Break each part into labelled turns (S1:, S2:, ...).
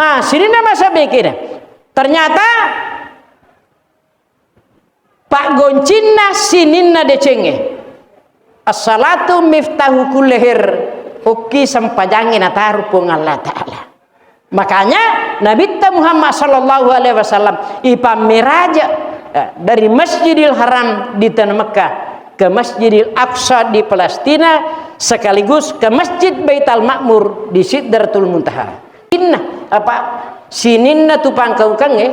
S1: Sini nama sabekina. Ternyata Pak Goncinna sininna decenge. As-salatu miftahu kulli khair. Uki sampajangin ataru pung Allah Ta'ala. Makanya Nabi Muhammad sallallahu alaihi wasallam ipamiraja dari Masjidil Haram di tanah Mekah ke Masjidil Aqsa di Palestina sekaligus ke Masjid Baitul Ma'mur di Sidratul Muntaha. Sininna tu pangkau kange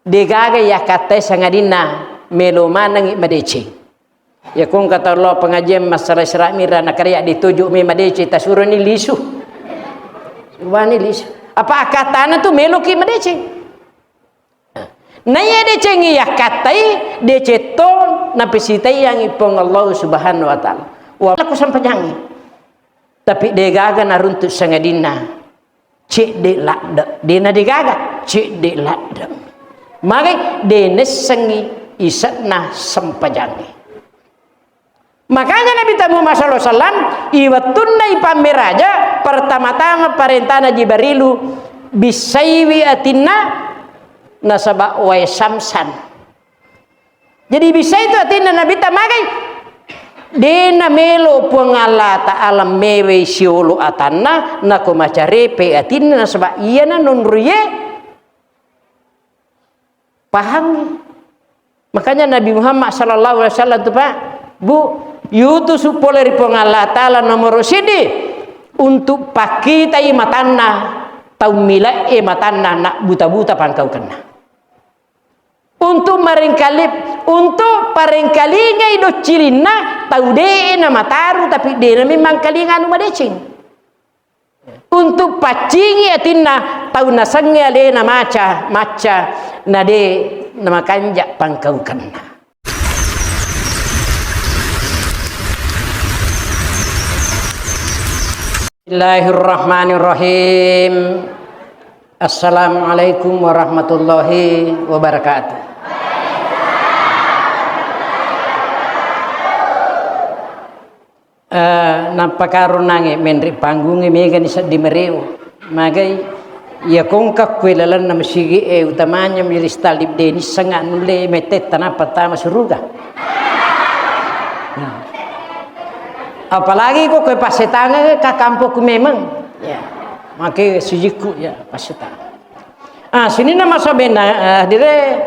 S1: degaga ya kata sangadina melo manang madece. Ya kung kata Allah pengajian masalah Isra'mira nak karya ditujuk me madece tasuro ni lisu. Wani lisu. Apa akatana tu melo ki madece. Naya decengi ya katai deceton napisitai yang ipong Allah Subhanahu wa taala. Wa aku sampanyangi. Tapi degaga naruntut sangadina. Cik de lakda. Dena degaga cik de lakda. Maka dene sengi isatna sampajangi. Makanya Nabi Muhammad sallallahu alaihi wasallam iwatunna ipamiraja pertama-tama perintahna Jibrilu bisaywi atinna nasaba wa samsan. Jadi bisa itu atina Nabi tamagai dena melo pengala ta'ala mewe siulu atanna nako macare pe atina nasaba iyana nonruye paham. Makanya Nabi Muhammad sallallahu alaihi wasallam tu Pak Bu yutu supole pengala ta'ala nomor sidi untuk pakita imatanna tau mila matanna nak buta-buta pangkau kena. Untuk paringkalinya ido cilina tahu de na mataru tapi de memang kalingan madecing. Untuk pacingi atinna tahu nasangnya de na maca na de nama kanjak pangkau kena. Bismillahirrahmanirrahim. Assalamualaikum warahmatullahi wabarakatuh. Napakaroon nange menri panggungi mega ni sa dimereo magay ya kung kakwelalan na masigi utamanya milistal dibdeni sanga nule metet tanah pertama suruga. Apalagi kok ke pasetanga ka kampo ku memang ya make sujiku ya pasetang. Sini nama sabena dire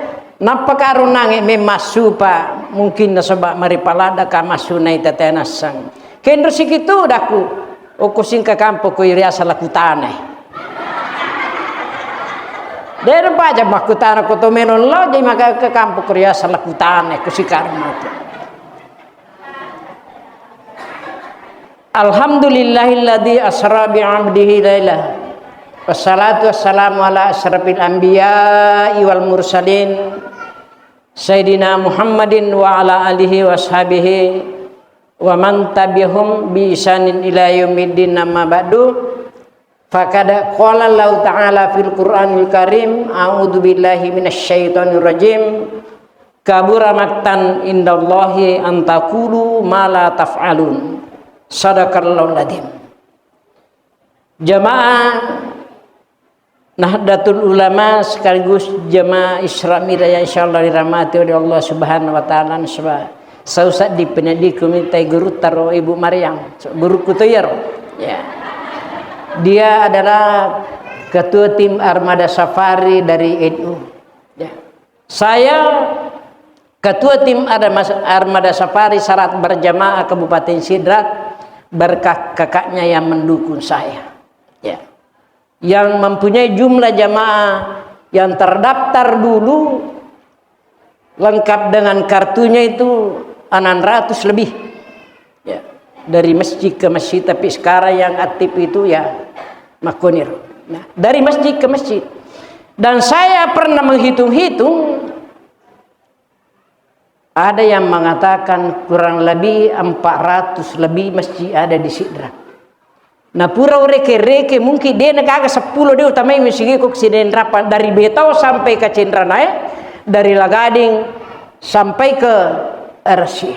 S1: napakaroon nange memasu pa mungkin nasaba maripalada ka masunay tatenasang. Kendro sikitu daku okusin ka kampo ko iria sa lakutane. Dero pa ja makutana ko to menon lo di maka ka kampo ko iria sa lakutane ko si karma. Alhamdulillahilladzi asra bi 'abdihi lailah. Wassalatu wassalamu ala asyrafil anbiya'i wal mursalin Sayyidina Muhammadin wa ala alihi washabihi wa man tabi'ahum bi isanin ila yaumiddin amma ba'du. Faqad qala Allah ta'ala fil Qur'anil Karim a'udzu billahi minasyaitonir rajim kabura maqtan indallahi an taqulu ma la taf'alun. Sadaqallahul adzim. Jamaah Nahdlatul Ulama sekaligus jamaah Isra'mira yang insyaallah dirahmati oleh Allah Subhanahu wa taala sebab sausat di pendidik komitai guru taro Ibu Maryam guru kutuyar ya. Dia adalah ketua tim Armada Safari dari NU ya. Saya ketua tim Armada Safari syarat berjamaah Kabupaten Sidrat berkah kakaknya yang mendukung saya ya. Yang mempunyai jumlah jamaah yang terdaftar dulu lengkap dengan kartunya itu 600 lebih ya, dari masjid ke masjid. Tapi sekarang yang aktif itu ya makonir. Nah, dari masjid ke masjid. Dan saya pernah menghitung-hitung ada yang mengatakan kurang lebih 400 lebih masjid ada di Sidra. Nah pura reke mungkin dia nagaga 10 dia utamanya masjid kok siden rapan dari Betau sampai ke Cendranaya, dari Lagading sampai ke RC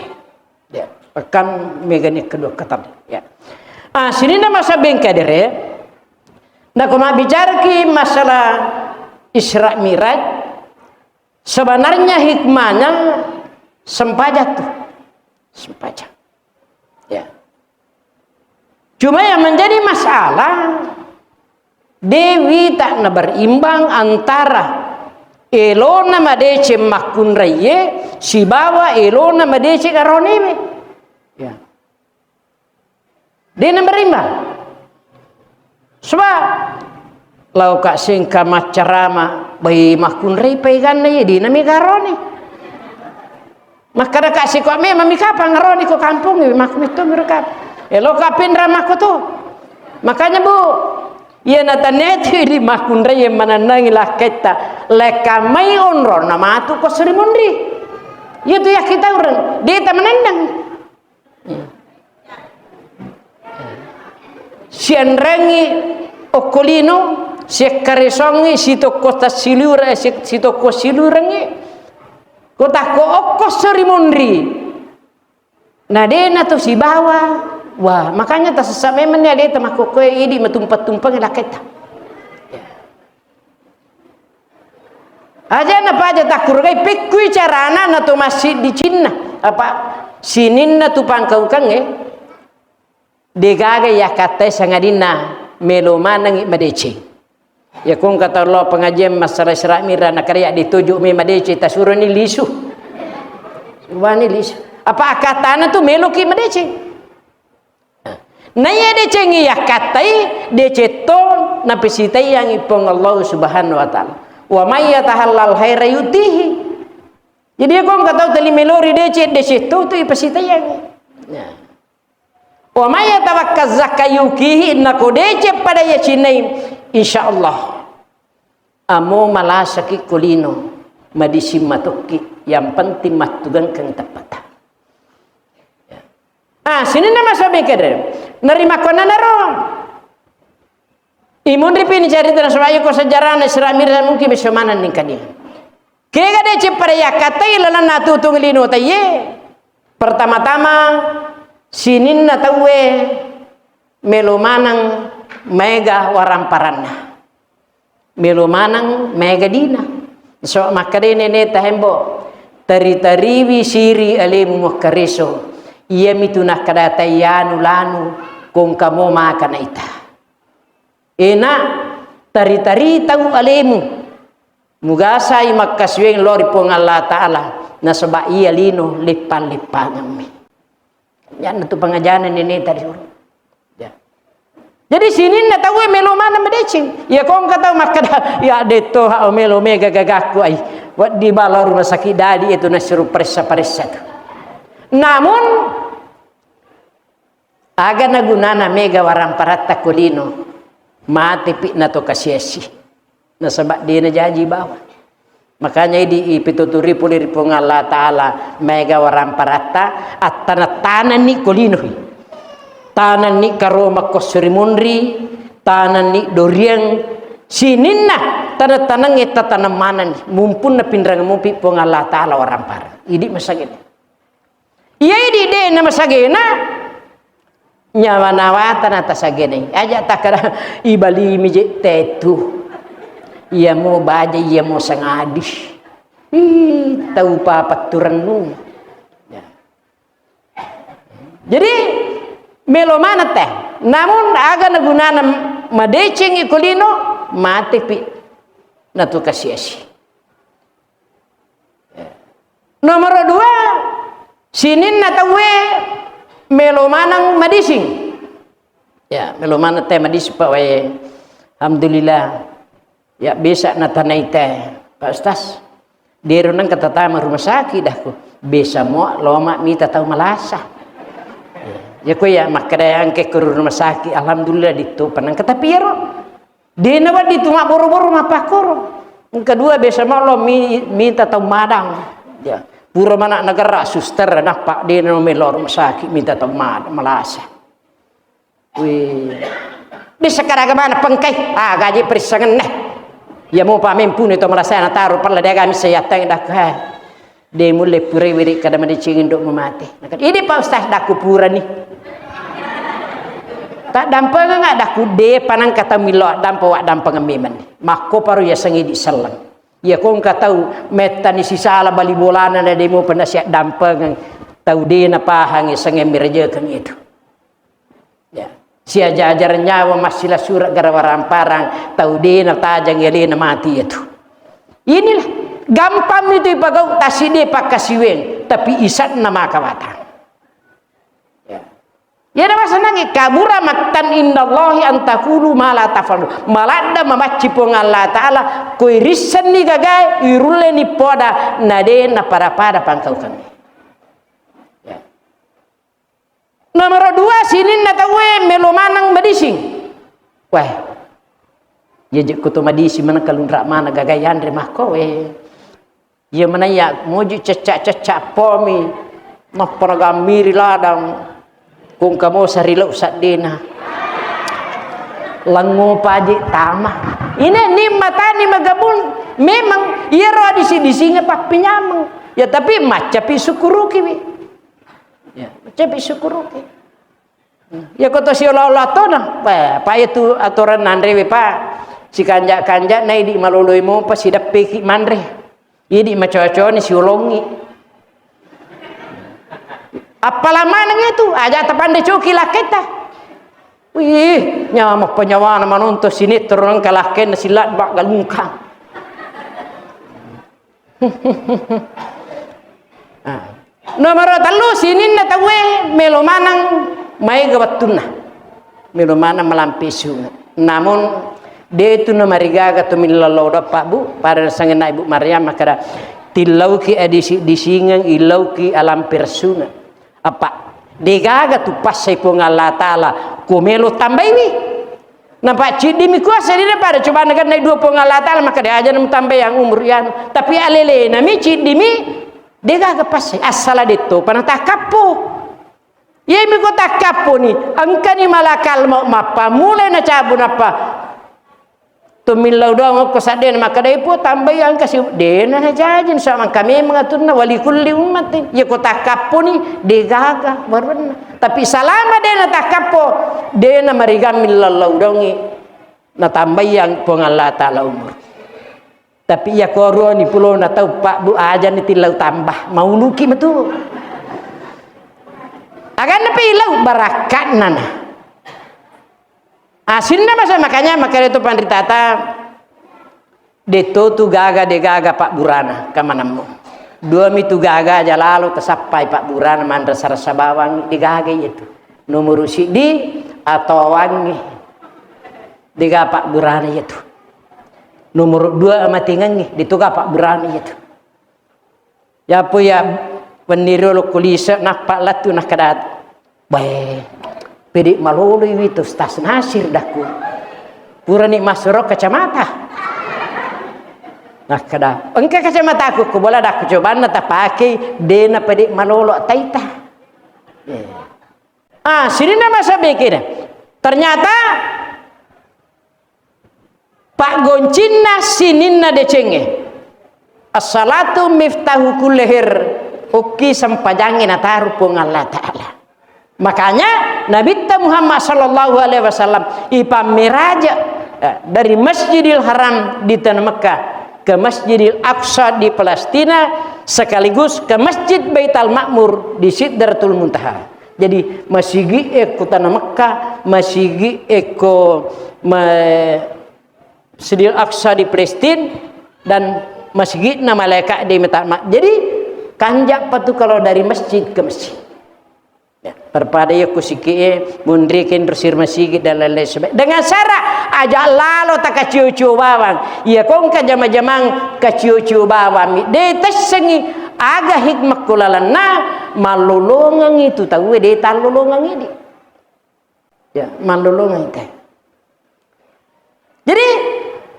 S1: ya, akan megani kedua ketat ya. Sini nama sabeng kadere Nah, kalau bicara ki masalah Isra Miraj, sebenarnya hikmahnya sempaja tuh, sempaja. Ya. Cuma yang menjadi masalah, Dewi tak na berimbang antara elona madece makun raye, si bawa elona madece karonibe. Ya. Dia na berimbang. Sebab lau kak singka macarama bayi makun raye pegan na ye di na mikaroni. Maka kak si kok me mamikapa ngaroni ko kampung ye makun itu mereka. Elo kapin ramah ko tu. Makanya Bu, ia nataneti di makun raye mananangi lah kita leka mai onro nama tu ko Sri Mundri. Itu ya kita orang dia tak menendang. Sian rengi okolino si karesongi si toko tasilura si toko silurangi kota ko okko Sri Mundri. Nah dia na tu si bawa. Wah, makanya tak sesama memangnya dia tak makuk kue ini metumpat-tumpang lah kita. Aja napa aja tak kurang pikui carana na tu masjid di Cina apa sinin na tu pangkau kange degaga ya kata sangadina melomana ngi madece. Ya kung kata Allah pengajian masalah Isra Miraj nak karya ditujuk me madece tasuro ni lisu. Wani lisu. Apa katana tu meloki madece. Naya decengi ya katai deceton na pesitai yang ipong Allah Subhanahu wa taala. Wa may yatahallal khaira yutihi. Jadi aku enggak tahu tali melori deceto tu pesitai yang. Ya. Wa may yatawakkaz zakayukihi innako dece pada ya cinai insyaallah. Amo malasaki kulino madisi matuki yang penting matugang kang tepat. Sini nama sabi keder nerima kona naro imun ripini cari tanah sebayu ko sejarah Isra Miraj mungkin bisa mana nih kadi kega de cepare ya katai lalan natu tunglino taye pertama-tama sinin na tawe melomanang mega waramparana melomanang mega dina so makadene ne tahembo tari-tariwi siri alemu makareso ia mituna kadata yanu lanu kung kamo makan ita. Ena tari-tari tahu alemu. Mugasa i makaswing lori pong Allah Ta'ala na saba iya lino lipan-lipan mi. Yan itu pengajaran ini tadi suruh. Ya. Jadi sini na tahu melo mana medecing. Ya kong kata makada ya deto ha melo mega gagaku ai. Wat di balor rumah sakit dadi itu na suruh perisa-perisa. Namun aga nagunana mega waramparatta kulino mati pi na to kasiesi na sabak dia na jaji bawa makanya di pituturi pulir pong Allah Ta'ala mega waramparatta at tanatanan ni kulino tanan ni karoma ko Sri Mundri tanan ni doriang sininna tanang eta tanamanan mumpun na pindrang mumpi pong Allah Ta'ala warampara idi masagin. Iya di de nama sagena nyawa nawatan atas sagena aja takara ibali mije tetu iya mau baja iya mau sangadis tahu pa paturan nu ya. Jadi melo mana teh namun aga nagunana madeceng ikulino mati pi natu kasiasi ya. Nomor 2 sinin na tawe melomanang madising ya melomana teh madis pak wae alhamdulillah ya bisa na tanai teh Pak Ustaz dia nang kata tama rumah sakit dah ku bisa mo loma mita tahu malasa ya ku ya makada yang ke rumah sakit alhamdulillah ditu panang kata piero dia nawa ditu mak boro-boro mapakoro yang kedua bisa mo lo minta tahu madang ya pura mana negara suster nak dia nomelor sakit minta temad malasa. Wih, di sekarang mana pengkai? Gaji perisangan nah. Ya mau pamen pun itu malasa na taruh perla dia kami saya teng dah kah. Dia mulai pura wirik kada mendicingin dok memati. Ini Pak Ustaz dah kupura nih. Tak dampa nga dah kude panang kata milo dampa wak dampa ngamiman. Mako paru ya sangi di selang. Ya kong katau meta ni sisala bali bolana na demo penasihat dampa ngang tau de na pahang sangi mirja kang itu. Ya. Si ajar nyawa masila surat garawaran parang tau de na tajang yali na mati itu. Inilah gampang itu ipagau taside pakasiwen tapi isat na makawata. Ya nama senang kabura maktan indallahi antakulu mala tafalu malada mamaci pong Allah Ta'ala koi risan ni gagai irule ni poda nade na pada pangkau kami. Ya. Nomor 2 sinin na tawe melomanang madising. Wah. Ya kutu madisi mana kalundra mana gagayan remah kowe. Ya mana ya moju cecak pomi nak paragamiri ladang. Kung kamu sarilau sadina lango paji tamah ini ni mata ni magabul memang iya roh disi ngepak pinyamang ya tapi macapi syukuruki wi ya macapi syukuruki ya kota si Allah to nah pa itu aturan nandre pa si kanja nai di maloloi mo pa si dapeki mandre idi macoco ni si ulongi apalama nang itu aja tapande cuki laketa wih nyamuk penyawana manonto sinetron kalaken silat bak galungkang nomor 3 sinin na tawe melomanang may gawatuna melomana melampisuna namun dia itu namarigaga to milalaw pa bu para sangena ibu Maryam makara tilauki edisi disingang ilauki alam persuna apa degaga tu pasai pong Allah Ta'ala kumelo tambah ini nampak cidimi kuasa dia pada coba negar naik 2 pong Allah Ta'ala maka dia aja tambah yang umur yang tapi alele nami cidimi degaga pasai asala deto panah takapo ye mi ko takapo ni angkani malakal mau mapa mulai na cabun apa tumilau doang ko saden maka dai po tambah yang kasih dena na jajin sama kami mengaturna wali kulli ummatin ya ko takapo ni degaga barben tapi salama dena takapo dena marigam millallahu dongi na tambah yang pong Allah Ta'ala umur tapi ya ko ni pulo na tau pak bu aja ni tilau tambah mau luki betul akan tapi lau barakat nana asinna masa makanya itu pandritata deto tu gaga Pak Burana kamanamu 2 mi tu gaga aja lalu tersapai Pak Burana mandra sarasa bawang digaga itu nomor sidi atau wangi diga Pak Burana itu nomor 2 amatingan dituga Pak Burana itu ya po ya peniru lo kulisa nak Pak latu nak kadat baik pedi malolo itu stas nasir daku pura ni masro kacamata nah kada engke kacamata aku bola dak coba na tapake dena pedi malolo taita sini nama sabekira ternyata Pak Goncinna sininna decenge as-salatu miftahu kulli khair uki sampajangin ataru pong Allah Ta'ala makanya Nabi Muhammad sallallahu alaihi wasallam ipamiraja dari Masjidil Haram di tanah Mekah ke Masjidil Aqsa di Palestina sekaligus ke Masjid Baitul Ma'mur di Sidratul Muntaha. Jadi masigi eko tanah Mekah, masigi eko Masjidil Aqsa di Palestina dan masjid na malaikat di Mekah. Jadi kanjak patu kalau dari masjid ke masjid. Ya, perpada ya kusikie mundrikin bersir masjid dan lain-lain sebagainya dengan syarat aja lalu tak kaciu-ciu bawang ya kong kajama-jamang kaciu-ciu bawang de tesengi aga hikmah kulalana malulungang itu tahu de talulungang ini ya malulungang itu jadi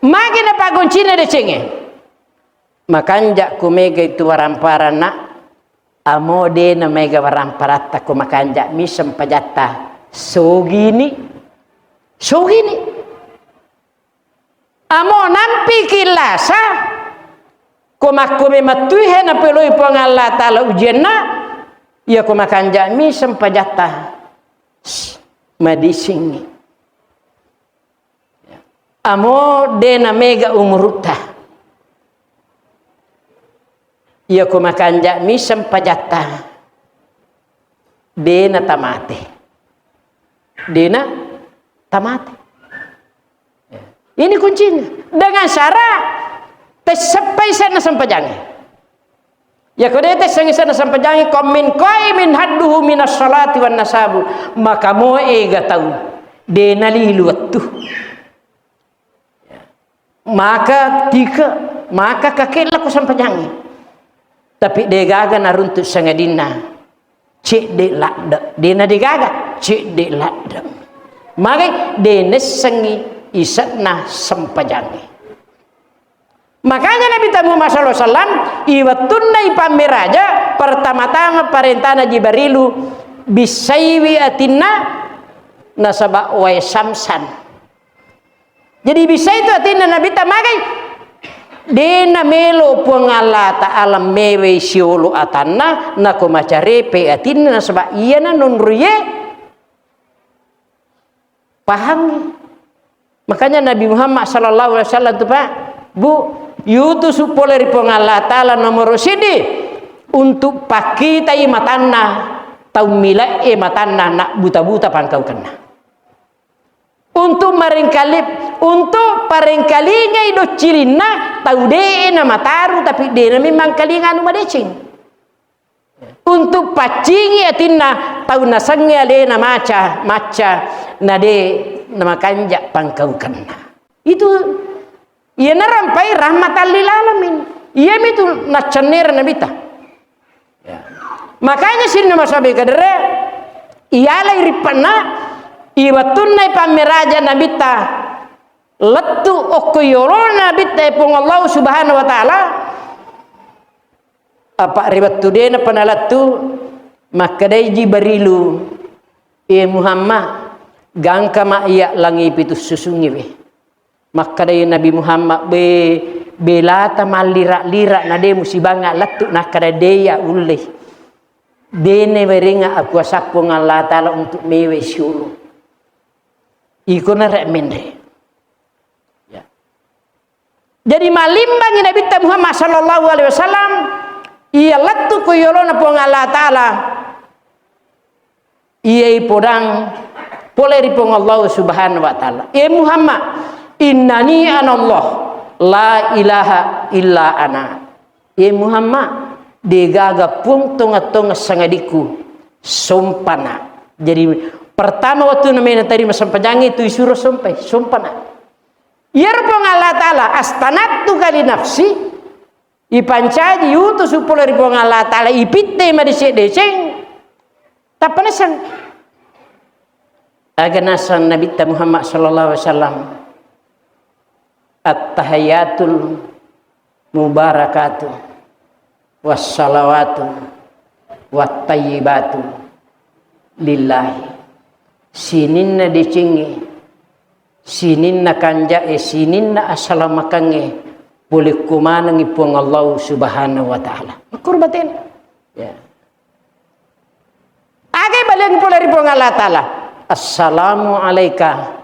S1: makin apa kuncinya de cenge makanja kumega itu waramparana amode na mega waramparata ko makanja misem pajata sogini amo nampi kilasa ko makume matuhe na peloi pong Allah Ta'ala ujianna ya ko makanja misem pajata madising amo dena mega umuruta ia ko makanja misam pajata dena tamate ini kuncinya dengan syarat sampai sana sampajangi ya kode tes sangi sana sampajangi komin qaimin hadduhu minas salati wan nasabu maka mo ega tahu dena liluatu maka kakek laku sampajangi tapi degaga naruntut sangadina cek de ladda dena degaga cek de ladda maka dena sangi isatna sampajangi. Makanya Nabi Muhammad SAW iwatunai pamiraja pertama-tama perintahna Jibrilu bisaywi atinna nasaba wa samsan. Jadi bisa itu atinna Nabi tamagai dena melo pengala ta'ala mewe siulu atanna nako macarepe atinna nasaba iyana nunruye paham. Makanya Nabi Muhammad SAW itu Pak Bu yutu supole pengala ta'ala nomor sidi untuk pakita matanna tau mila matanna nak buta-buta pangkau kena untuk paringkalinya ido cilina tau de na mataru tapi de na memang kalinga anu madecing untuk pacingi atinna tau nasangnya de na maca na de nama kanjak pangkau kena itu ia narampai rahmatan lil alamin ia itu nacenir nabita ya. Makanya sinna masabe kadere iala iripana iwatunai pamiraja nabita letu okoyorona nabita pung Allah subhanahu wa ta'ala apa riwatu dena panalatu makadai Jibrilu Muhammad gangka ma iya langi pitu susungi we makadai Nabi Muhammad belata malira-lira nade musibanga latu nakadadeya uleh dene weringa aku asapo ngalla taala untuk mewe syulu iko na rek mendre ya. Jadi malimbang Nabi Muhammad sallallahu alaihi wasallam ia latu ko yolona po ngalla taala ia podang poleri po Allah subhanahu wa taala Muhammad innani anallah la ilaha illa ana Muhammad degaga pung tonga-tonga sangadiku sompana. Jadi pertama waktu namanya tadi masampajangi itu disuruh sompana yarpong Allah ta'ala astanatu kali nafsi ipancaji yutu supula ripong Allah ta'ala ipitte madisek-deseng tapanesan aganasan Nabi Muhammad sallallahu alaihi wasallam at-tahiyatul mubarakatuh wassalawatu wattayyibatu lillahi sininna dicingi sininna kanjae sininna assalamakange boleh kumanang ipung Allah subhanahu wa ta'ala kurbatin ya agai balian pula ipung Allah ta'ala assalamu alaika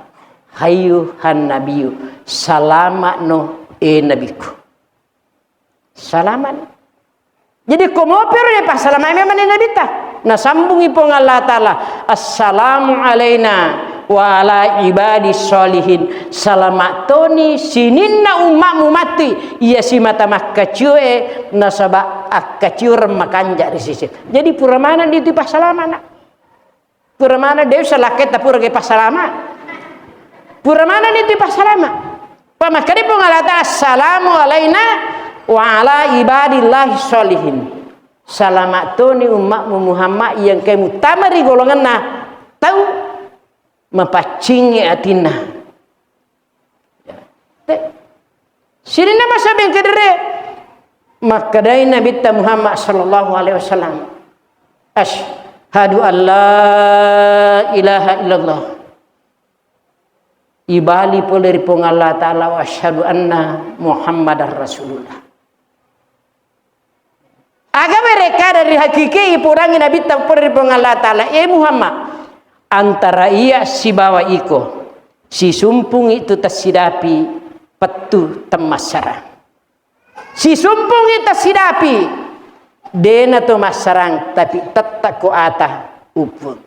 S1: hayyuhan nabiyyu salamat no nabiku salaman. Jadi komopir ya pas salaman memang nabi ta na sambung ipong Allah ta'ala assalamu alaina wa ala ibadis sholihin salamat toni sininna umakmu mati iya si mata makacue nasaba akacur makanja risisi. Jadi pura mana di pas salaman pura mana dew salaket pura ke pas salaman pura mana di pas salaman pamakari pong Allah ta'ala assalamu alaina wa ala ibadillahi sholihin salamat toni umatmu Muhammad yang kamu tamari golongan na tahu mapacingi atina sini nama sabeng kedere makadai Nabi Muhammad sallallahu alaihi wasallam asyhadu an la ilaha illallah ibali poleri pong Allah ta'ala wa asyhadu anna Muhammadar Rasulullah. Aga mereka dari hakiki ipurangi Nabi poleri pong Allah ta'ala Muhammad antara ia si bawa iko si sumpung itu tersidapi petu temasarang si sumpung itu tersidapi dena to masarang tapi tetap ko ata upun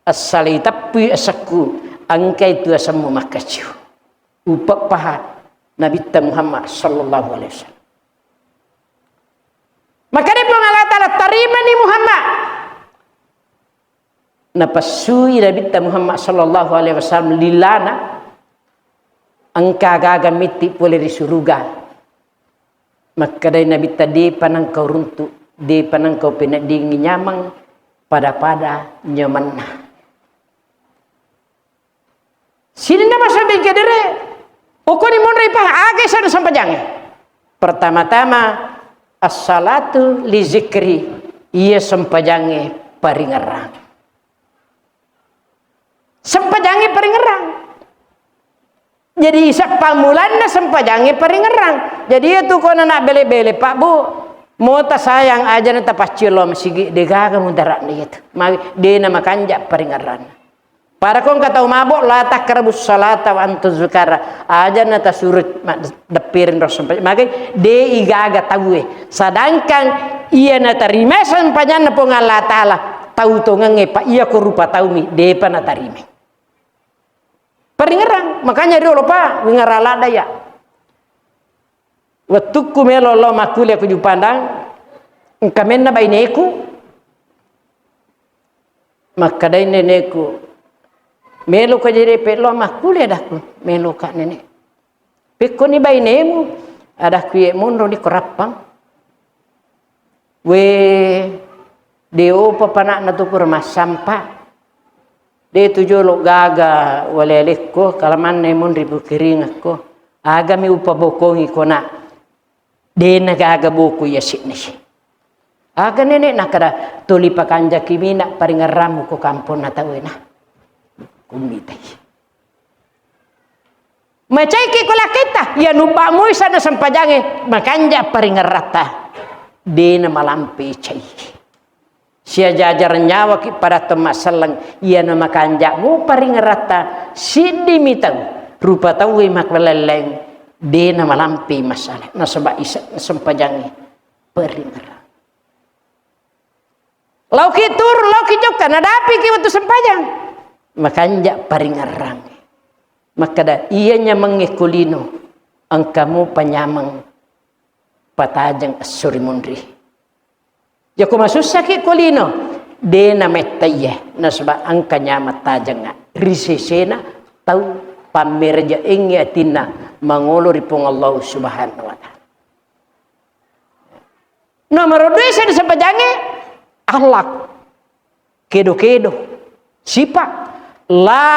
S1: asali tapi asaku angkai tu asamu makaciu upak pahat Nabi Muhammad sallallahu alaihi wasallam. Maka dia pun Allah Ta'ala terima ni Muhammad. Napasui Nabi Muhammad sallallahu alaihi wasallam lilana angka gaga miti boleh di surga. Maka dari Nabi tadi panang kau runtuk, di panang kau penak dingin nyamang pada nyaman. Sini nama sampai kedere. Ukoni monrai pah age sana sampai jangan. Pertama-tama as-salatu li zikri ia sempajange paringerang. Sempajange paringerang. Jadi isak pamulanna sempajange paringerang. Jadi itu kono nak bele-bele Pak Bu. Mau ta sayang aja nata pacilom sigi degaga mundarak ni itu. Mawi de nama kanjak paringerang. Para kong kata mabok la takrabus salata wa antu zukara aja nata surut depirin ros sampai maka de igaga tawe sedangkan ia nata rime sampanya na pong Allah Taala tahu to ngepa ia ko rupa tahu mi de pa nata rime peringerang makanya dia lupa ngarala daya waktu ku melo lo makule ku jupandang engkamen na baineku maka dai neneku melo ka jere pelo mah kuliah dah ku melo ka nenek peko ni bai nemu ada kuye mundo di korapang we deo papanak na tu kurma sampah de tujo lo gaga walelekko kalaman nemun ribu kering ako aga mi upa bokongi ko na de na gaga boku ya sini aga nenek nakara tuli pakanja kimina paringaramu ko kampon na tawena kumitai. Macai ke kula kita ya nuba mu sana sampajange makanja paringerata dena malampi cai. Sia jajar nyawa ki pada temasalang ya nama kanja mu paringerata sidi mitau rupa tawi makleleng dena malampi masalah nasaba isa sampajange paringerata. Lauki tur lauki joka nadapi ki waktu sampajang makanja paringarang maka da ianya mengekulino ang kamu panyamang patajang asuri mundri ya ko masusah ki kulino de na metaya nasba ang kanyama tajang risesena tau pamerja ingi atina mangolo ripong Allah subhanahu wa ta'ala nomor 2 sa sampajange akhlak kedo-kedo sifat la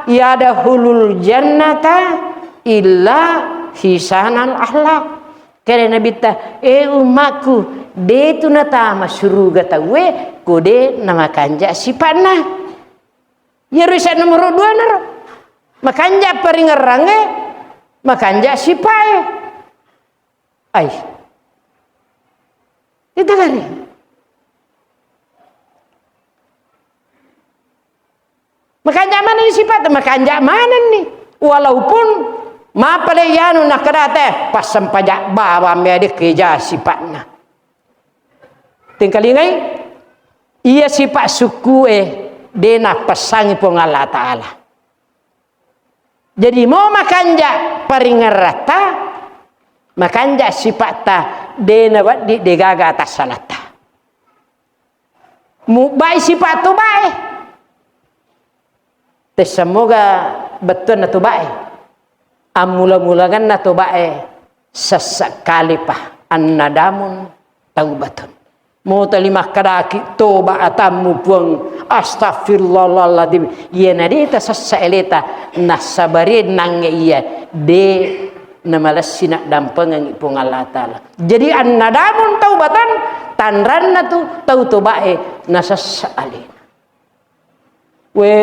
S1: yadahulul jannata illa hisanal akhlak kare nabi ta umatku de tu nata masruga tawe kode nama kanja sifatna ya risa nomor 2 naro makanja paringerange makanja sipae ai itu kare makanja mana ni sifat makanja mana ni walaupun mapaleyanu nakadate pas sampaja bawa medik keja sifatna tingkalingai ia sifat suku dena pesangi pong Allah Ta'ala jadi mau makanja paringerata makanja sifatna dena wadi degaga atas salata mu baik sifat tu baik semoga betul na tubae amula-mulagan na tubae sesekali pah annadamun taubatun mau terima kadaki toba atamu puang astagfirullahaladzim iya nadita seseleta nasabarin nange iya de namalas sinak dampengang ipung Allah Ta'ala jadi annadamun taubatan tanran na tu tau tubae nasasalin we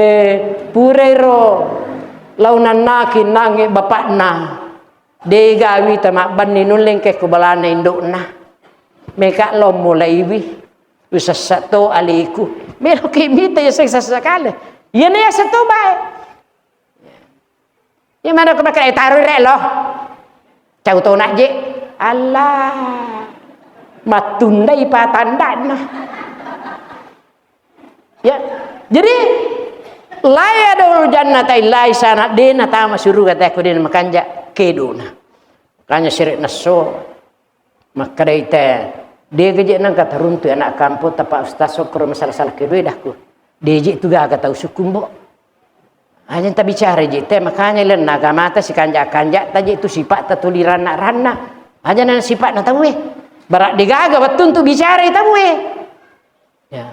S1: purero launan naki nange bapakna de gawi tamak bani nuleng ke kubalana indukna meka lo mulai wi usasato aliku melo kimita ya seksa sekali Iya nih satu baik. Ya mana kau pakai taruh rek loh. Cau tahu nak je. Allah. Matundai patandan. Ya. Jadi la yadul jannata illa sana dena tama suruh kata aku dena makanja kedona. Makanya sirik naso. Maka daite dia gejek nang kata runtu anak kampung tapak ustaz sokro masalah-salah kedua dahku. Dia je tu gak tahu sukum bo. Hanya tak bicara je teh makanya len naga mata si kanja-kanja tadi itu sifat tatuliran nak rana. Hanya nan sifat nak tahu barak digaga betul tu bicara tahu ya.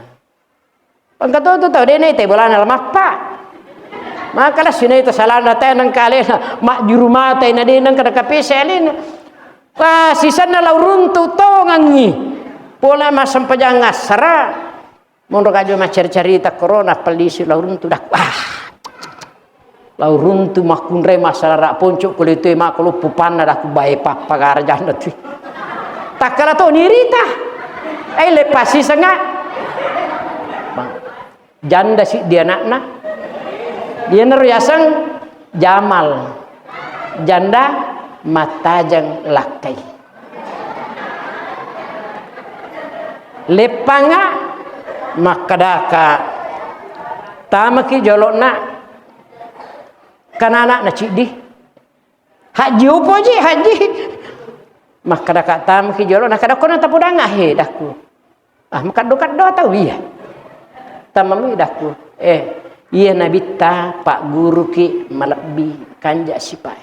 S1: Pangkat tu tahu dia ni teh bola nak pak. Makalah sini itu salah nate nang kali mak juru mata ina dia nang kada kapeselin. Wah sisa na laurun tu tongangi. Pola masam pajang ngasara. Mondo kajo macari-cerita corona polisi laurun tu dah. Wah. Laurun tu makunre masalah rak poncok kulit tu mak kalau pupana dah ku bae papa garjan tu. Tak kala tu nirita. Lepas si sengak. Janda si dia nakna. Dia neruyasang Jamal. Janda matajang lakai. Lepanga makadaka. Tamaki jolok nak. Kan anak na cik di. Haji upo je haji. Makadaka tamaki jolok nak kada kono tapu dangah he dahku. Makad do tahu iya. Tamami dahku. Iya nabi ta pak guru ki malabbi kanja sipai.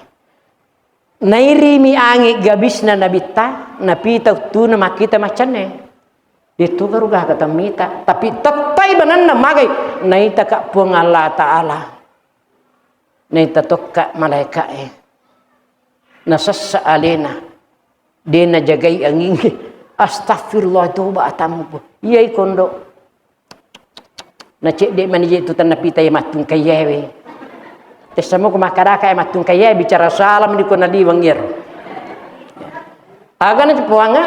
S1: Nairi mi angi gabisna nabi ta napi tau tu nama kita macane. Itu garugah kata mita tapi tetai banana magai naita ka puang Allah taala. Naita tokka malaika nasassa alena dena jagai angin astagfirullah toba atamu. Iya kondo na cek dek manije itu tanah pita yang matung kayewe. Tesamo kumakaraka yang matung kayewe bicara salam di kona di wangir. Aga na cepuanga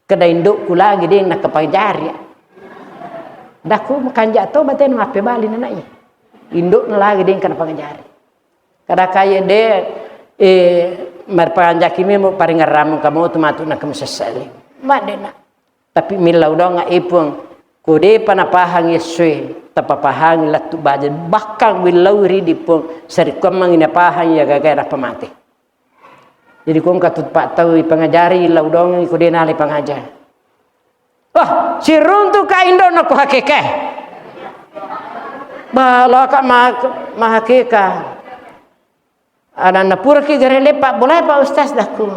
S1: kada induk kula gede nak kepajari. Daku makanja to baten mape bali nanai. Induk na lagi deng kana pangajari. Kada kaya de marpanja kimi mo paring ramu kamu tu matu nak mesesali. Madena. Tapi milau dong ipung kode panapahang yeswe tapapahang latu baja bakang wilauri di pun sari komang ina pahang ya gagara pamati. Jadi kong katut pak tahu pengajari laudong kode nali pengajar. Wah si runtu ka indo nak hakeke. Bala ka mahakeka. Ada na purki gare lepak boleh pak ustaz dahku.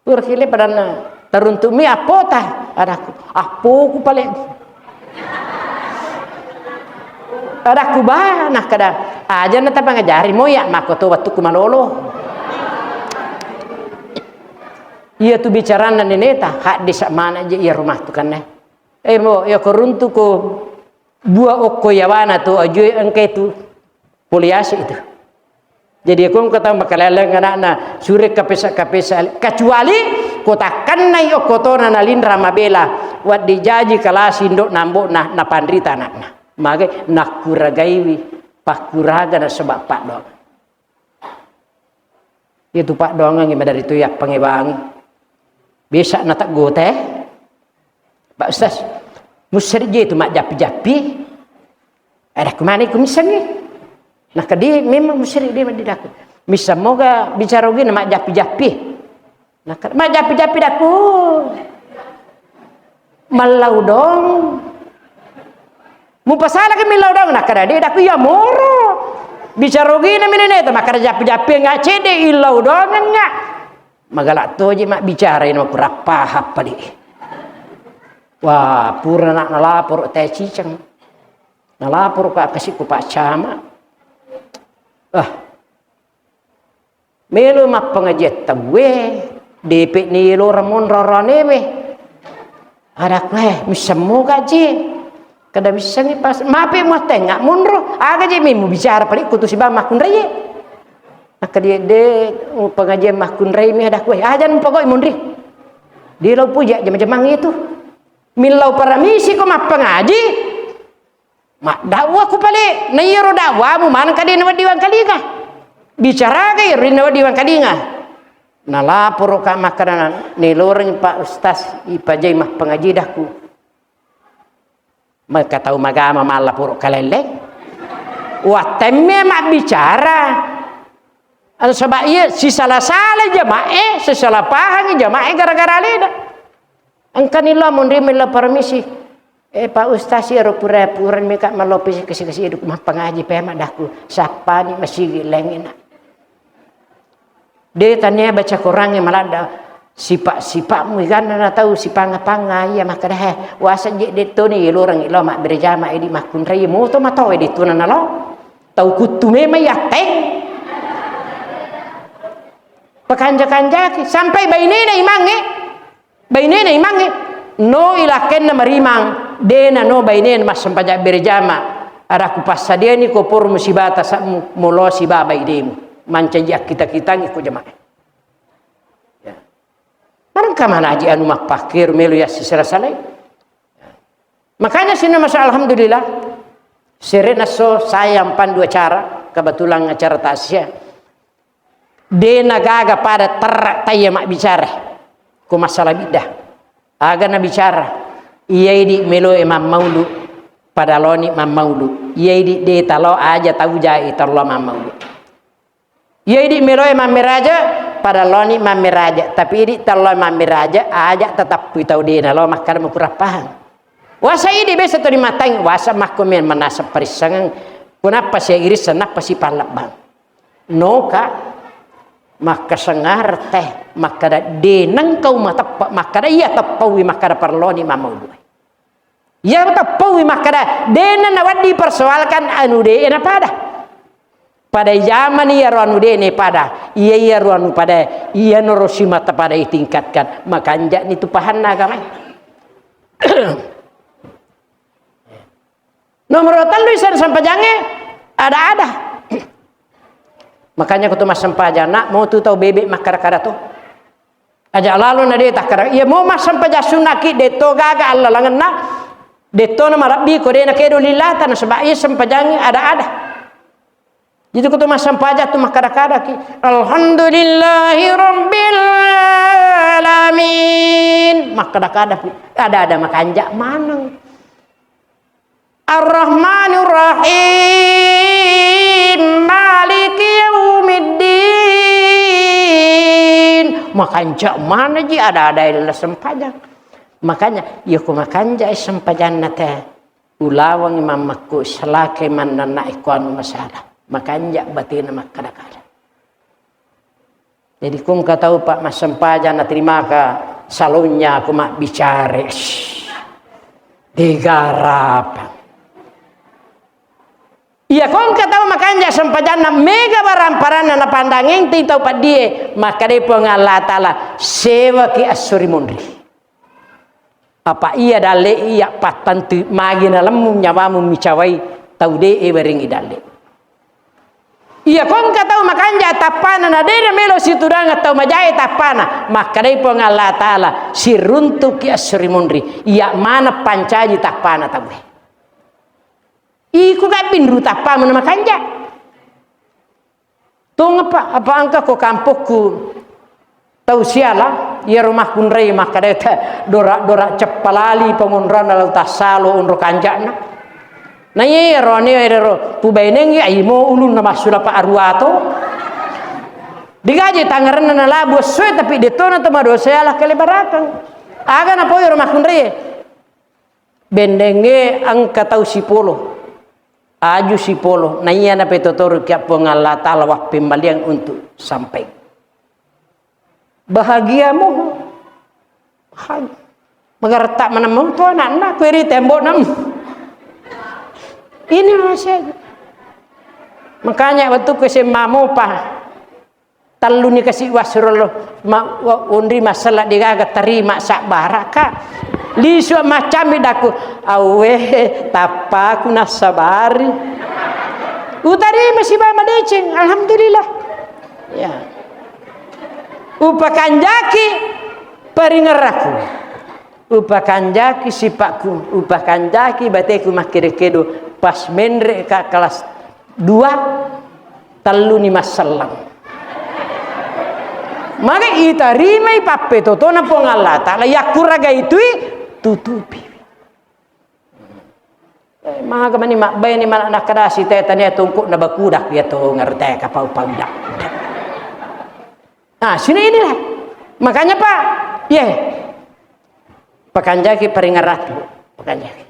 S1: Purki lepak dana teruntu mi apota adaku. Apo ku paling ada kubah nak kada aja nata pangajari moya makoto waktu kumalolo. Iya tu bicara neneta hak di mana aja iya rumah tu kan mo ya koruntu ko dua okko yawana tu ajo engke tu poliasi itu. Jadi aku kata makaleleng anak sure kapesa kecuali kota kanai okotona nalin ramabela wat dijaji kalasi ndok nambo na pandrita anakna. Maka nak kuragaiwi pakuraga na sebab pak dong. Itu pak dong yang dari itu ya pengebang. Bisa natak gote. Pak Ustaz, musyrije itu mak japi-japi. Ada kemana ku misalnya? Nah kadi memang musyrik dia mendidak. Misal moga bicara gini mak japi-japi. Nah mak japi-japi daku. Malau dong. Mu pasala ke milau dong nak kada dia dak ya moro bicara gini menene maka japi-japi ngacede ilau dong nya magalak to je mak bicara ino kurapa hapa di wah pura nak nalapor teh cicang nalapor ka kasih ku pak cama melu mak pengajet tawe DP ni lo ramon rorone we ada kue misemu gaji kada bisa ni pas mape mo tengak munro aga je mu bicara palik kutu si ba makun reye nak dia de pengajian makun reye mi ada kue ajan pokok munri di lau puja jam-jam itu milau para misi ko map pengaji mak dakwah ku pale na yero dakwah mu man kadi na diwang kalinga bicara kay rin na diwang kalinga nalapor ka makanan niloreng Pak Ustaz ipajay mah pangajidahku magkataw magama malapor kaleleng watemme mak bicara ano sabab iya si salah-salah jamaah sesalahpahang jamaah gara-gara leda ang kanila mondrimela permisi Pak Ustaz ya pura-pura mereka melopis kasi hidup mah pengaji pema dahku siapa ni masih lengin dia tanya baca Quran yang malada sifat-sifatmu kan na tahu si panga-panga ya maka dah wasa je deto ni lorang ilo mak berjama di makun rai mo to mataw di tunan na lo tahu kutume mayateng pakanja-kanja sampai bainena imange no ilaken na marimang dena no bainen mas sampaja berjama ada kupas sadia ni ko por musibata sa mulo si babay demu mancajak kita ngi ko jamaah ya marang ka mana aji anu mak pakir melu ya sisara salai makanya sini masa alhamdulillah serena so sayang pandu acara kebetulan acara tasya dena gaga pada terak taya mak bicara ko masalah bidah aga na bicara iyai di melo imam maulu pada loni imam maulu iyai di talo aja tahu jai tarlo imam maulu iyai di melo imam miraja pada loni imam miraja tapi di tarlo imam miraja aja tetap pitau di nalo makar mukurapahan wasa ini besa to di matang wasa mahkumen manasab perisangan kenapa saya iris kenapa si palabang noka maka sengar teh maka da denang kau mata maka da iya tapawi maka da perloni mamau iya tapawi maka da dena nawadi persoalkan anu de ena pada zaman iya anu de ne pada iya anu pada iya norosi mata pada ditingkatkan maka anjak itu pahanna gamai nomor taluisan sampai jange ada makanya kutu mas sampaja nak mau tu tahu bebek makara-kara tu aja lalu na dia takara iya mau mas sampaja sunaki deto gaga Allah langan na deto na marabbi ko de na kedo lilata na sebab iya sampajangi ada jadi kutu mas sampaja tu makara-kara ki alhamdulillahi rabbil alamin makara-kara ada makanja manang Ar-Rahmanir Rahim Maliki Yaumiddin makanja mana ji ada ila sempajang makanya ya ku makanja sempajang nate ulawang imam makku selake manana ikuan masalah makanja batina makada-kada jadi kum ka tahu Pak mas sempajang na terima ka salonnya aku mak bicara digarap iya kong kataw makanja sampajana mega baramparan na pandangin titaw pa die makade po nga Allah Ta'ala sewa ki asuri mundri apa iya dale iya patantu magi na lamum nyawamu micawai taude e beringi dale iya kong kataw makanja tapana na dere melo siturang atau majai tapana makade po nga Allah Ta'ala siruntu ki asuri mundri iya mana pancaji tapana tawe iku gak pindu tapa mana makanja tong apa angka ko kampukku tau siala ya rumah kunrei makadeta dora cepalali pengunran dalam tasalo unro kanjana na ye rone ero pubaineng ya imo ulun na masula pa arwato digaje tangaran na labo soe tapi detona to madosiala kelebaratang aga na po rumah kunrei bendenge angka tau sipolo aju si polo na iya na petotor kya Allah Ta'ala wah pembalian untuk sampai bahagia mo magartak manamang to anak kweri tembok nam ini masih makanya waktu ke semamo pa talu ni kasih wasrul undri masalah digaga terima sak baraka lisu macam idaku awe tapaku nasabari utari masih ba madecing alhamdulillah ya upakanjaki paringeraku upakanjaki sipakku upakanjaki bateku makire-kedo pas mendre ka kelas 2 telu ni masallam maka ita rimai pape totona pong Allah ta'ala yakuraga itu tutupi mga kamani makbay ni mana nakadasi teta niya tungkok na bakudak ya to ngarte kapau paudak nah sini inilah makanya Pak pakanjaki peringarat pakanjaki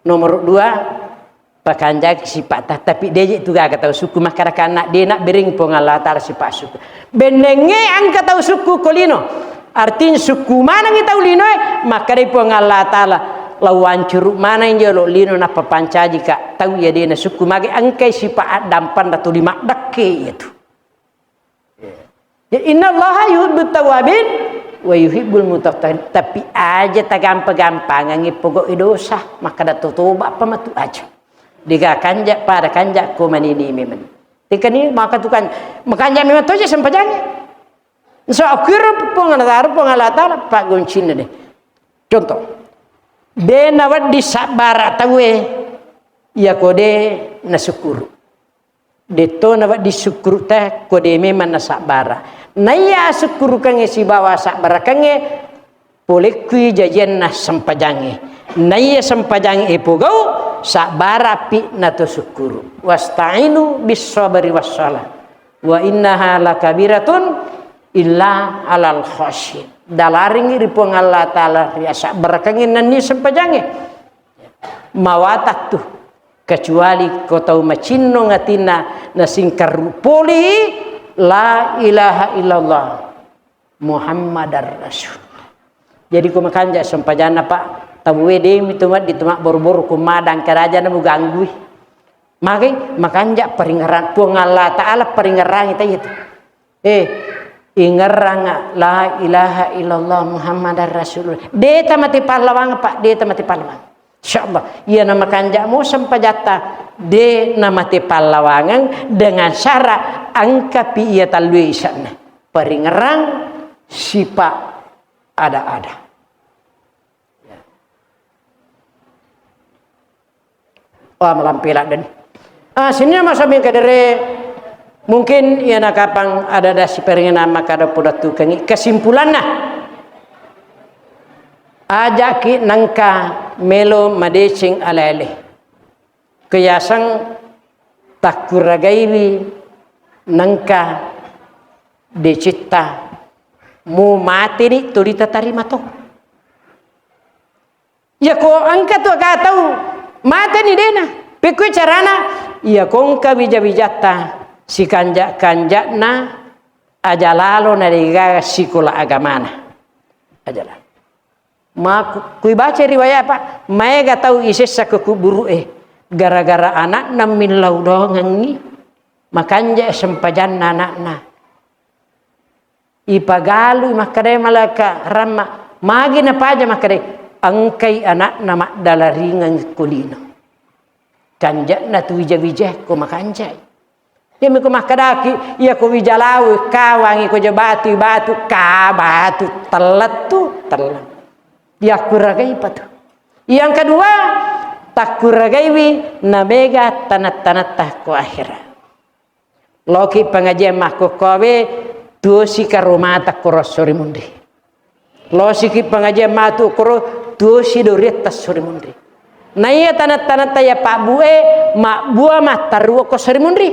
S1: nomor 2 pakanjaki sifat tapi dia itu gak tahu suku masyarakat anak dia nak bering pengala tar sifat suku bendenge angka tahu suku kolino artinya suku mana kita ulino maka dia pengala taala lawan curug mana yang jolo lino na papancaji ka tahu ya dia na suku magi angkai sifat dampan datu lima dakke itu ya inna allaha yuhibbut tawabin wa yuhibbul mutatahhirin tapi aja tagampa-gampangan ngipogok dosa maka datu toba apa matu aja diga kanjak pada kanjak ko manini memang tikani maka tukan makanya memang toje sampajang so akira pengalatar Pak Goncin deh contoh de nawat di sabara tawe ya kode na syukur de to nawat di syukur teh kode memang na sabara naya syukur kange si bawa sabara kange boleh kui jajan na sampajange naya sampajange epogau sabara pi na to syukur wasta'inu bis sabri was salat wa innaha lakabiratun illa alal khasyin dalaring ripong Allah ta'ala riasa berakangin nani sempajange mawatak tuh kecuali kau tahu macinno ngatina nasingkar poli la ilaha illallah Muhammadar Rasul jadi kau makanja sempajana Pak tabu wede mitumat ditumak boro-boro kumadang kerajaan mu ganggu makanja peringaran puang Allah ta'ala peringaran itu ingarang la ilaha illallah Muhammadar Rasulullah deta mati pahlawang Pak deta mati pahlawang insyaallah iya nama kanjamu sampajata de nama mati pahlawangan dengan syarat angkapi iya talui sana peringerang sipa ada malampilan dan sini masa min kadere mungkin ya nakapang ada dasi peringan maka ada poda tukangi kesimpulannya ajaki nangka melo madecing alele keyasang takuragaiwi nangka decita mu mati ni turita tarima to ya ko angka tu ka tahu mati ni dena peku carana ya kongka bija-bijata si kanjak na aja lalo na digaga sikola agamana aja lalo kui baca riwayat Pak mae ga tahu isessa ke kuburu gara-gara anak na milau dongangi makanja sempajan anak ipagalu makade malaka ramma magi na paja makade angkai anak na makdalaringan kulino kanjak na tu wija-wija ko makanjai dia miku makadaki ia ko wijalau kawangi ko batu telat dia kuragai patu yang kedua tak kuragaiwi nabega tanat-tanat ko akhirat loki pengajian mahko kowe dosi karomata korosori mundi losi ki pengajian matu koro dosi doritas sori mundi naya tanat-tanat ya Pak Bue mak bua mah taruo ko sori mundi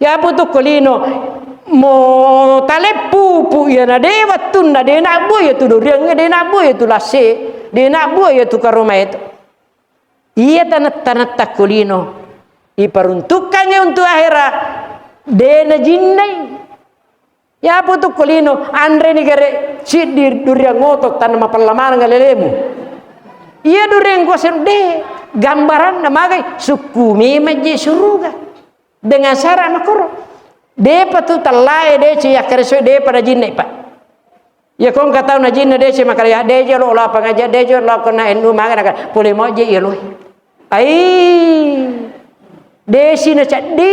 S1: ya putu kolino mo tale pupu ya na dewa tunda de na boy tu doriang de na boy tu lase de na boy tu karoma itu iya tanat takolino iperuntukannya untuk akhirat de na jinnai ya putu kolino andre ni gare sid di doriang ngotok tan mapalaman ngalelemu iya doriang ko de gambaran na magai sukumi maji suruga dengan syarat makro depa tu talai de ya kerso de pada jinne Pak ya kong kata na jinne de maka ya de lo la pangaja de lo kena enu maka boleh moje ya lo ai de sina cadi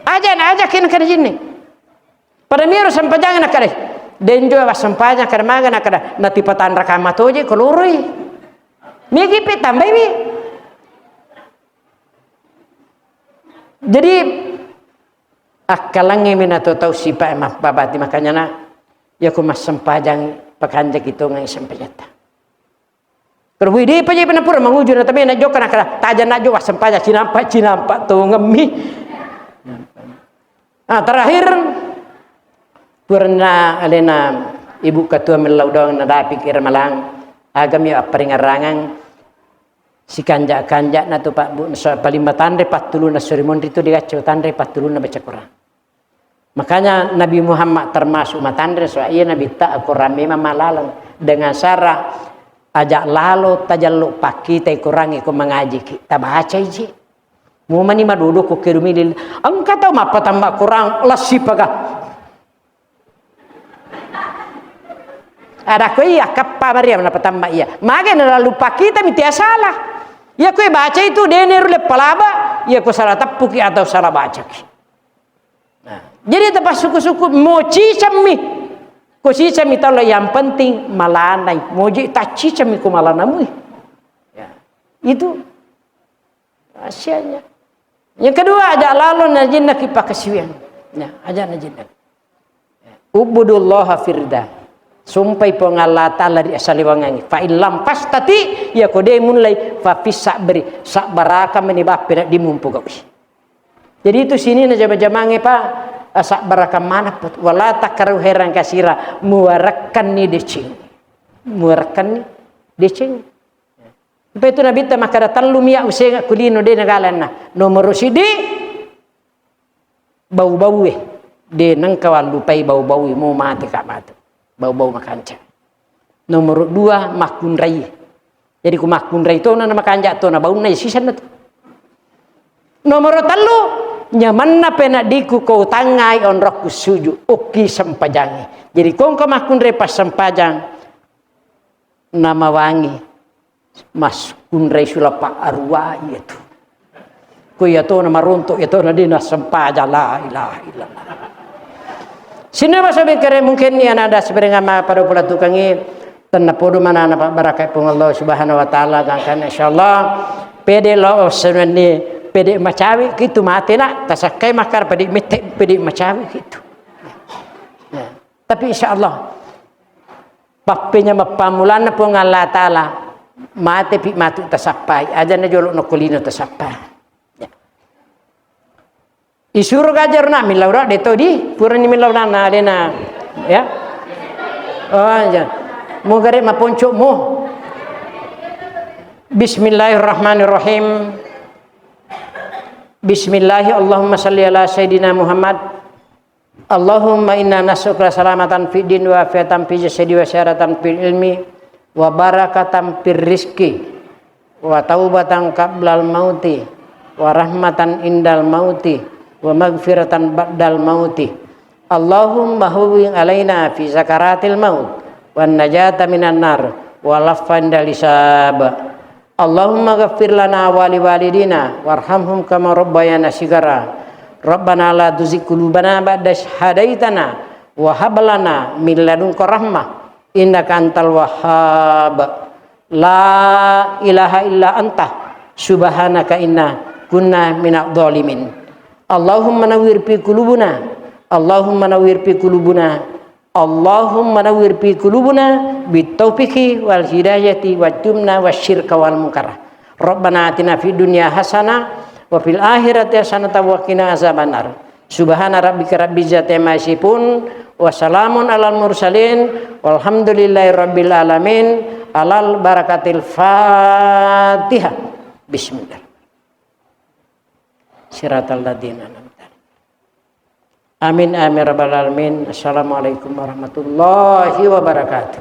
S1: aja kin kana jinne pada miro sampajangan nakare denjo was sampanya kada maga nakada nati patan rakamato je koloroi migi pe tambai Jadi akalangi minato tau sipa emah babati makanya na ya ku mas sempajang pakanjak itu ngai sempajata. Kerwi di paje penapura manguju na tapi na joka na kala taja na joka sempaja cinampak tu ngemi. Ah terakhir purna alena ibu ketua melaudang nada pikir malang agam ya peringarangan si kanjak na tu Pak Bu so paling matandre patuluna seremon itu digaco tandre patuluna baca Quran. Makanya Nabi Muhammad termasuk matandre so iya Nabi tak Quran memang malalang dengan cara ajak lalu tajaluk paki tai Quran ikut mengaji kita baca iji. Mau mani madudu ku kirumilil engkau tahu apa tambah Quran lasi pagah. Ada kau iya kappa Maryam na patamba iya. Maga na lupa kita mitia salah. Ya kau baca itu dener le palaba, ya kau salah tapuki atau salah baca ki. Nah, jadi tepas suku-suku moci cami, kau si cami tahu yang penting malanai, moji tak ci cami ku malanamu. Ya, itu rahasianya. Yang kedua ada lalu najinna kipak kesian. Ya, aja najinna. Ubudullah firda. Sumpai pengala ta'ala di asali wangangi fa illam pastati ya kode mulai fa fis sabri sabaraka menibap di mumpu kau. Jadi itu sini na jama-jamange Pak sabaraka mana put wala takaru heran kasira muarakan ni decing. Muarakan ni decing. Apa itu Nabi ta makara talumia usenga kulino de nagalanna nomor sidi bau-bau de nang kawan lupai bau-bau mau mati ka mati. Bau-bau makanca. Nomor 2 makun rai. Jadi ku makun rai itu na makanca to na bau na sisan na. Nomor 3 nyaman na pena diku kau tangai on roku suju uki sempajangi. Jadi kong ka makun rai pas sempajang nama wangi mas kun rai sulapa arwa itu. Ku ya to na maruntuk itu na dina sempaja la ilaha illallah. Sini masa berkere mungkin yang ada sebenarnya ma pada pula tukangi tanah podo mana nak barakat pun Allah Subhanahu Wa Taala kan insyaallah pede lo sebenarnya pede macawi gitu mati nak tasakai makar pede macawi gitu. Ya. Tapi insyaallah papenya mapamulan pun Allah Taala mati pi mati tasapai aja na jolok no kulino tasapai. Isuru gajar na milaura de todi purani milaura na dena ya oh ya mo gare maponco mo Bismillahirrahmanirrahim Bismillahi Allahumma salli ala sayyidina Muhammad Allahumma inna nas'aluka salamatan fid din wa afiatan fi jasadi wa syaratan fil ilmi wa barakatan fir rizqi wa taubatan qablal mauti wa rahmatan indal mauti wa maghfiratan ba'dal mauti Allahumma huwin alaina fi zakaratil maut wan najata minan nar wa lafan dalisab Allahumma ghaffir lana wa liwalidina warhamhum kama rabbayana sigara Rabbana la tuzigh qulubana ba'da idh hadaitana wa hab lana min ladunka rahmah innaka antal wahhab la ilaha illa anta subhanaka inna kunna minadh dhalimin Allahumma nawwir fi qulubuna Allahumma nawwir fi qulubuna Allahumma nawwir fi qulubuna bitaufiqi wal hidayati wajtumna wasyirka wal munkar Rabbana atina fid dunya hasanah wa fil akhirati hasanah wa qina azabannar subhana rabbika rabbil izzati amma yasifun wa salamun alal mursalin walhamdulillahi rabbil alamin alal barakatil fatihah bismillah Siratal ladzina an'amta amin amin rabbal alamin assalamualaikum warahmatullahi wabarakatuh.